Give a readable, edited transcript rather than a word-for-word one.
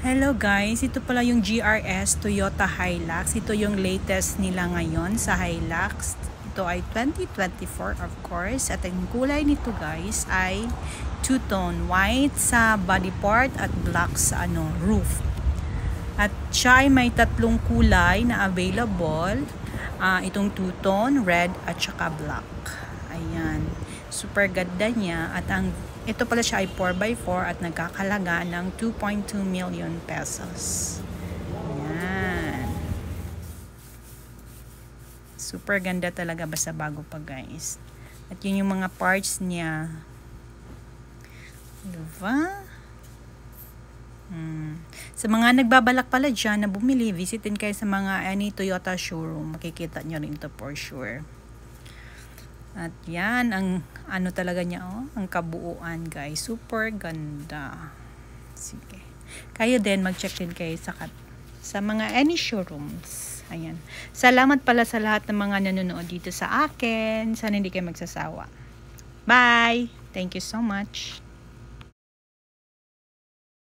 Hello guys, ito pala yung GRS Toyota Hilux. Ito yung latest nila ngayon sa Hilux. Ito ay 2024 of course. At ang kulay nito guys ay two-tone, white sa body part at black sa roof. At siya ay may tatlong kulay na available. Itong two-tone, red at saka black. Ayan. Super ganda niya. At ito pala siya ay 4x4 at nagkakalaga ng 2.2 million pesos. Ayan. Super ganda talaga basta bago pa guys. At yun yung mga parts niya. Diba? Sa mga nagbabalak pala dyan na bumili, visitin kayo sa mga any Toyota showroom. Makikita nyo rin ito for sure. At yan, ang talaga niya, ang kabuuan guys. Super ganda. Sige. Kayo din, mag-check din kayo sa mga any showrooms. Ayan. Salamat pala sa lahat ng mga nanonood dito sa akin. Sana hindi kayo magsasawa. Bye! Thank you so much.